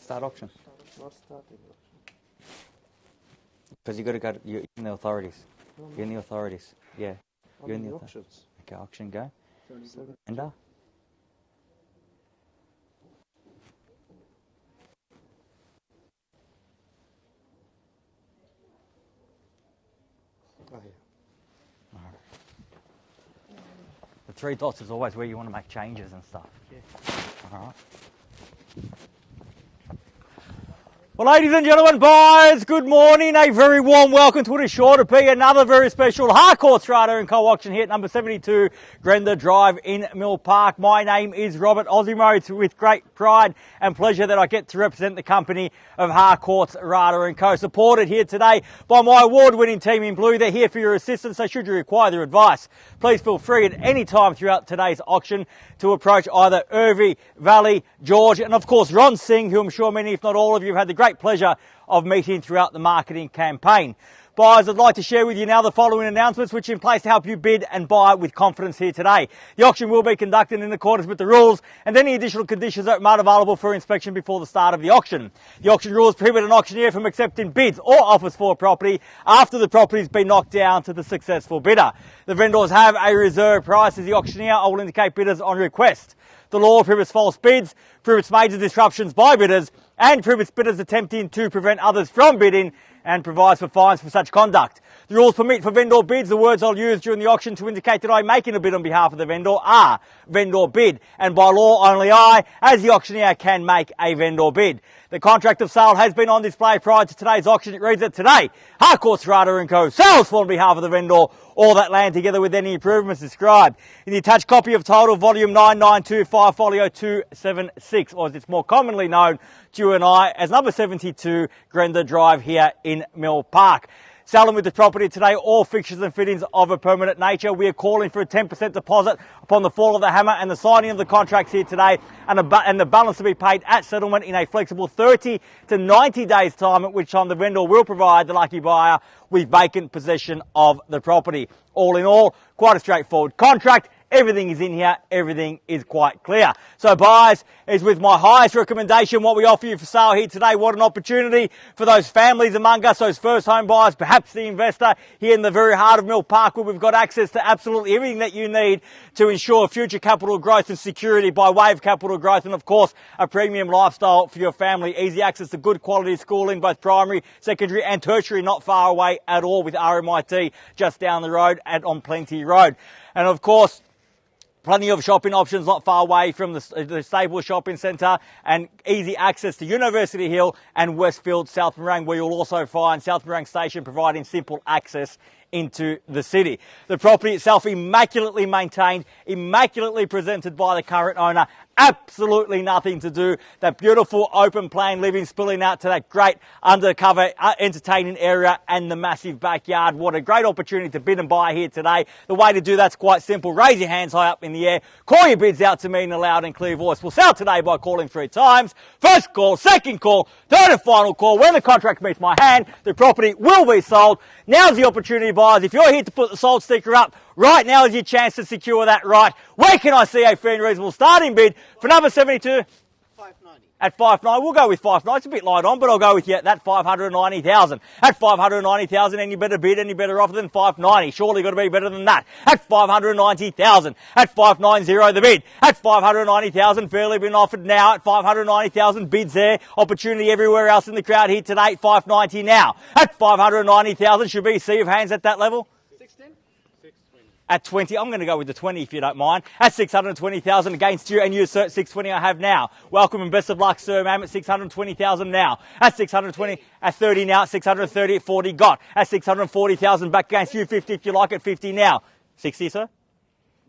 Start auction. Not starting auction. Because you got to go. You're in the authorities. You're in the authorities. Yeah. You're in the auctions. Okay, auction go. Grenda. Oh, yeah. The 3 dots is always where you want to make changes and stuff. Yeah. All right. Well, ladies and gentlemen, buyers, good morning. A very warm welcome to what is sure to be another very special Harcourts Rata & Co auction here at number 72 Grenda Drive in Mill Park. My name is Robert Ozzimo. It's with great pride and pleasure that I get to represent the company of Harcourts Rata & Co. Supported here today by my award-winning team in blue. They're here for your assistance, so should you require their advice, please feel free at any time throughout today's auction to approach either Irvie, Valley, George, and of course Ron Singh, who I'm sure many, if not all of you, have had the great pleasure of meeting throughout the marketing campaign. Buyers, I'd like to share with you now the following announcements which are in place to help you bid and buy with confidence here today. The auction will be conducted in accordance with the rules, and any additional conditions are made available for inspection before the start of the auction. The auction rules prohibit an auctioneer from accepting bids or offers for a property after the property has been knocked down to the successful bidder. The vendors have a reserve price as the auctioneer. I will indicate bidders on request. The law prohibits false bids, prohibits major disruptions by bidders, and prohibits bidders attempting to prevent others from bidding, and provides for fines for such conduct. The rules permit for vendor bids. The words I'll use during the auction to indicate that I'm making a bid on behalf of the vendor are vendor bid, and by law only I, as the auctioneer, can make a vendor bid. The contract of sale has been on display prior to today's auction. It reads that today, Harcourts Rata & Co. sells for on behalf of the vendor all that land together with any improvements described in the attached copy of title volume 9925 folio 276, or as it's more commonly known to you and I as number 72 Grenda Drive here in Mill Park. Selling with the property today, all fixtures and fittings of a permanent nature. We are calling for a 10% deposit upon the fall of the hammer and the signing of the contracts here today, and the balance to be paid at settlement in a flexible 30 to 90 days time, at which time the vendor will provide the lucky buyer with vacant possession of the property. All in all, quite a straightforward contract. Everything is in here. Everything is quite clear. So buyers, is with my highest recommendation what we offer you for sale here today. What an opportunity for those families among us, those first home buyers, perhaps the investor here in the very heart of Mill Park, where we've got access to absolutely everything that you need to ensure future capital growth and security by way of capital growth, and of course a premium lifestyle for your family. Easy access to good quality schooling, both primary, secondary and tertiary, not far away at all, with RMIT just down the road and on Plenty Road. And of course, plenty of shopping options not far away from the Stable Shopping Centre, and easy access to University Hill and Westfield South Morang, where you'll also find South Morang Station providing simple access into the city. The property itself immaculately maintained, immaculately presented by the current owner. Absolutely nothing to do. That beautiful open plan living spilling out to that great undercover entertaining area and the massive backyard. What a great opportunity to bid and buy here today. The way to do that's quite simple. Raise your hands high up in the air. Call your bids out to me in a loud and clear voice. We'll sell today by calling 3 times. First call, second call, third and final call. When the contract meets my hand, the property will be sold. Now's the opportunity, buyers. If you're here to put the sold sticker up, right now is your chance to secure that right. Where can I see a fair and reasonable starting bid for number 72? 590. At 590, we'll go with 590. It's a bit light on, but I'll go with you at that 590,000. At 590,000, any better bid, any better offer than 590? Surely got to be better than that. At 590,000. At 590 the bid. At 590,000, fairly been offered now. At 590,000, bids there. Opportunity everywhere else in the crowd here today. 590 now. At 590,000, should be a sea of hands at that level. At 20, I'm going to go with the 20 if you don't mind. At 620,000 against you, and you assert 620 I have now. Welcome and best of luck, sir, ma'am, at 620,000 now. At 620, at 30 now, at 630, at 40 got. At 640,000 back against you, 50 if you like, at 50 now. 60, sir?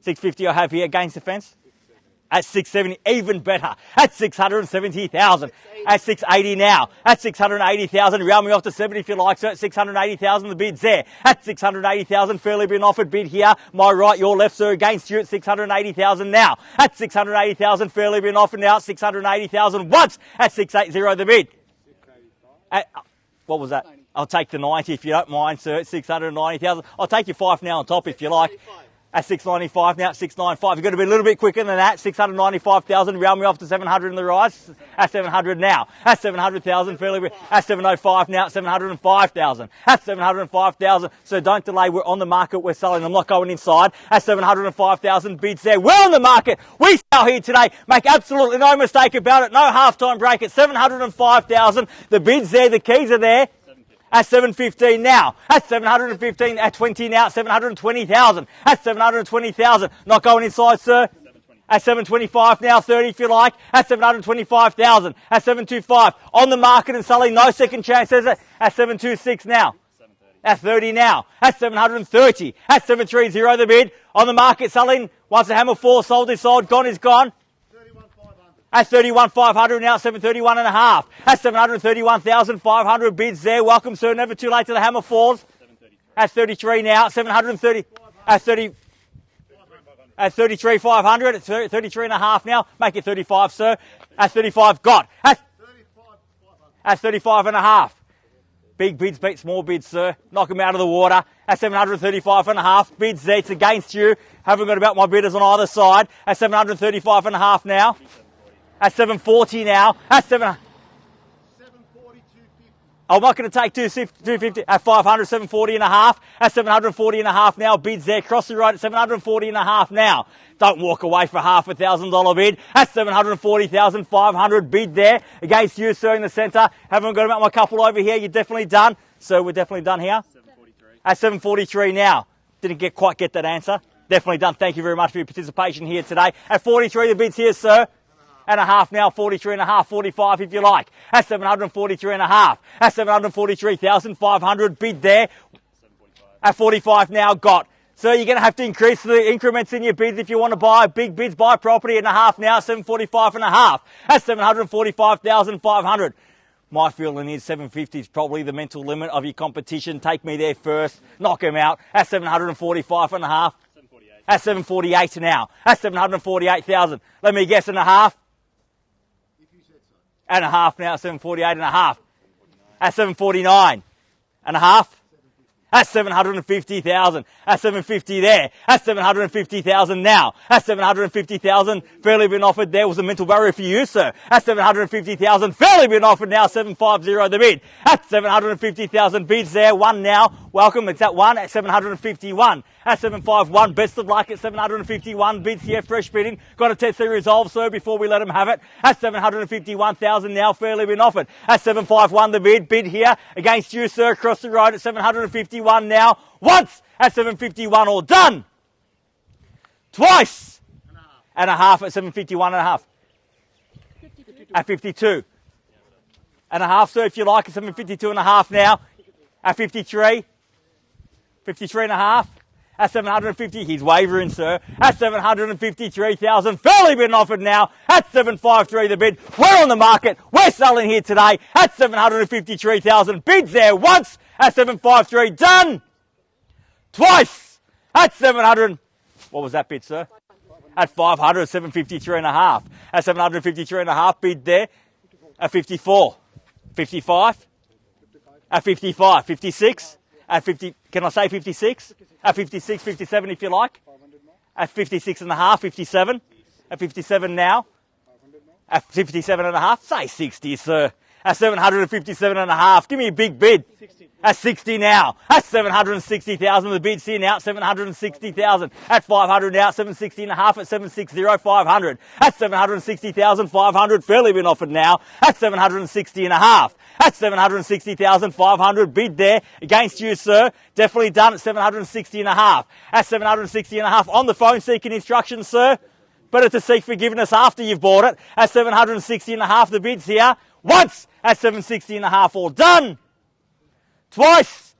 650 I have here against the fence. At 670, even better. At 670,000. At 680 now. At 680,000, round me off to 70 if you like, sir. At 680,000, the bid's there. At 680,000, fairly been offered bid here. My right, your left, sir, against you at 680,000 now. At 680,000, fairly been offered now. 680,000 once. At 680, the bid. At, what was that? I'll take the 90 if you don't mind, sir. At 690,000. I'll take your 5 now on top if you like. At 695 now, at 695. You've got to be a little bit quicker than that. 695,000, round me off to 700 in the rise. At 700 now. At 700,000, fairly. At 705 now, at 705,000. At 705,000. So don't delay. We're on the market. We're selling. I'm not going inside. At 705,000, bids there. We're on the market. We sell here today. Make absolutely no mistake about it. No halftime break at 705,000. The bids there. The keys are there. At 715 now, at 715, at 20 now, 720,000, at 720,000, not going inside, sir. At 725 now, 30 if you like, at 725,000, at 725, on the market and selling, no second chances, at 726 now, at 30 now, at 730, at 730 the bid, on the market selling, once the hammer falls, sold is sold, gone is gone. At 31,500 now, 731 and a half. At 731,500 bids there. Welcome, sir. Never too late till the hammer falls. At 33 now, 730. At 30. At 33,500. At 33 and a half now. Make it 35, sir. At 35, got. At 35 and a half. Big bids beat small bids, sir. Knock them out of the water. At 735 and a half. Bids there. It's against you. Haven't got about my bidders on either side. At 735 and a half now. At 740 now. At 740, 250. I'm not going to take 250 at 500, 740 and a half. At 740 and a half now. Bids there. Cross the road at 740 and a half now. Don't walk away for $100,000 bid. At 740,500 bid there. Against you, sir, in the centre. Haven't got about my couple over here. You're definitely done. Sir, we're definitely done here. 743. At 743 now. Didn't quite get that answer. Definitely done. Thank you very much for your participation here today. At 43, the bid's here, sir. And a half now, 43 and a half, 45 if you like. At 743 and a half. At 743,500 bid there. At 45 now, got. So you're going to have to increase the increments in your bids if you want to buy big bids, buy property and a half now, 745 and a half. At 745,500. My feeling is 750 is probably the mental limit of your competition. Take me there first. Knock him out. At 745 and a half. 748. At 748 now. At 748,000. Let me guess, and a half. And a half now, 748 and a half. At 749 and a half. At 750,000. At 750 there. At 750,000 now. At 750,000, fairly been offered. There was a mental barrier for you, sir. At 750,000, fairly been offered now. 750 the bid. At 750,000 bids there. One now. Welcome. It's at one at 751. At 751, best of luck at 751 bids here, fresh bidding. Got to test the resolve, sir, before we let them have it. At 751,000 now, fairly been offered. At 751 the bid here against you, sir, across the road at 751 now. Once at 751, all done. Twice. And a half at 751 and a half. 52. At 52. And a half, sir, if you like, at 752 and a half now. At 53. 53 and a half. At 750, he's wavering, sir. At 753,000, fairly been offered now. At 753 the bid. We're on the market. We're selling here today. At 753,000, bids there once. At 753, done. Twice. At 700. What was that bid, sir? At 500, 753 and a half. At 753 and a half, bid there. At 54. 55. At 55. 56. At 50, can I say 56? At 56, 57 if you like. At 56 and a half, 57. At 57 now. At 57 and a half, say 60, sir. At 757 and a half, give me a big bid. 60. At 60 now. At 760,000, the bid's here now, 760,000. At 500 now, 760 and a half, at 760, 500. At 760,500, fairly been offered now. At 760 and a half. At 760,500, bid there against you, sir. Definitely done at 760 and a half. At 760 and a half, on the phone seeking instructions, sir. Better to seek forgiveness after you've bought it. At 760 and a half, the bid's here. Once at 760 and a half, all done. Twice.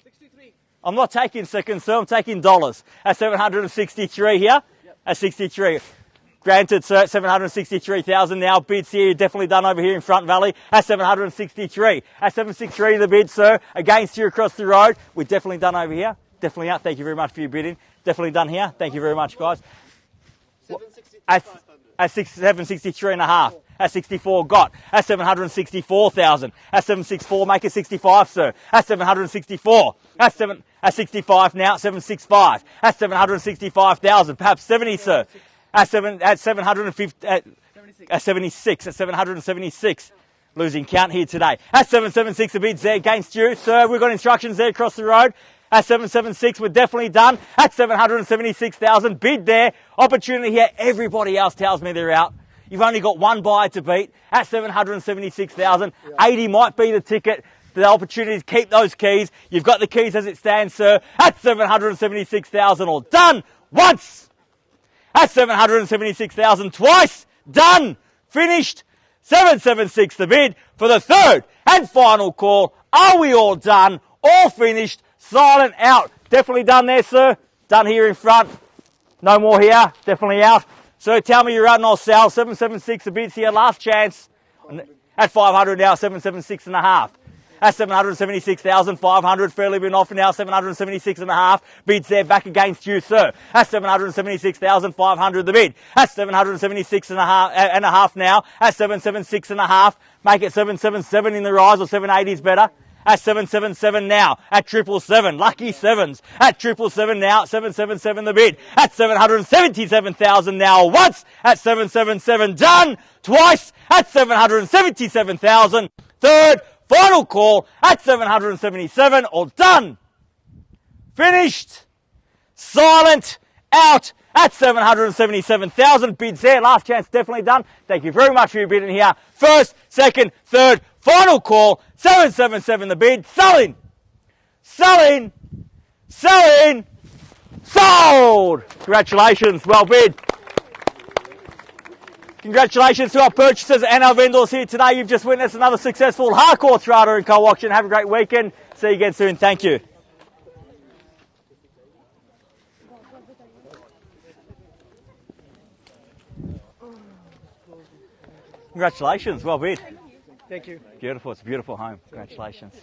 63. I'm not taking seconds, sir. I'm taking dollars. At 763 here. Yep. At 63. Granted, sir, at 763,000 now. Bids here, definitely done over here in Front Valley. At 763. At 763 the bid, sir. Against you across the road. We're definitely done over here. Definitely out. Thank you very much for your bidding. Definitely done here. Thank you very much, guys. At 763 and a half. At 64, got. At 764,000. At 764, make it 65, sir. At 764. At 65 now, 765. At 765,000, perhaps 70, sir. At 750, at 76, at 776. Losing count here today. At 776, the bid's there against you, sir. We've got instructions there across the road. At 776, we're definitely done. At 776,000, bid there. Opportunity here. Everybody else tells me they're out. You've only got one buyer to beat. At 776,000, 80 might be the ticket. The opportunity is keep those keys. You've got the keys as it stands, sir. At 776,000, all done. Once. At 776,000, twice. Done. Finished. 776 the bid for the third and final call. Are we all done? All finished? Silent out. Definitely done there, sir. Done here in front. No more here. Definitely out. So tell me you're out and I'll sell. 776 the bid's here. Last chance. At 500 now, 776 and a half. At 776,500, fairly been offered now, 776 and a half. Bids there back against you, sir. At 776,500 the bid. At 776 and a half now. At 776 and a half. Make it 777 in the rise, or 780 is better. At 777 now. At 777. Lucky sevens. At 777 now. 777 the bid. At 777,000 now. Once. At 777 done. Twice. At 777,000. Third. Final call at 777, all done. Finished. Silent. Out at 777,000. Bids there. Last chance definitely done. Thank you very much for your bidding here. First, second, third, final call. 777 the bid. Selling. Selling. Selling. Sold. Congratulations. Well bid. Congratulations to our purchasers and our vendors here today. You've just witnessed another successful Harcourts Rata and Co auction. Have a great weekend. See you again soon. Thank you. Congratulations. Well bid. Thank you. Beautiful. It's a beautiful home. Congratulations.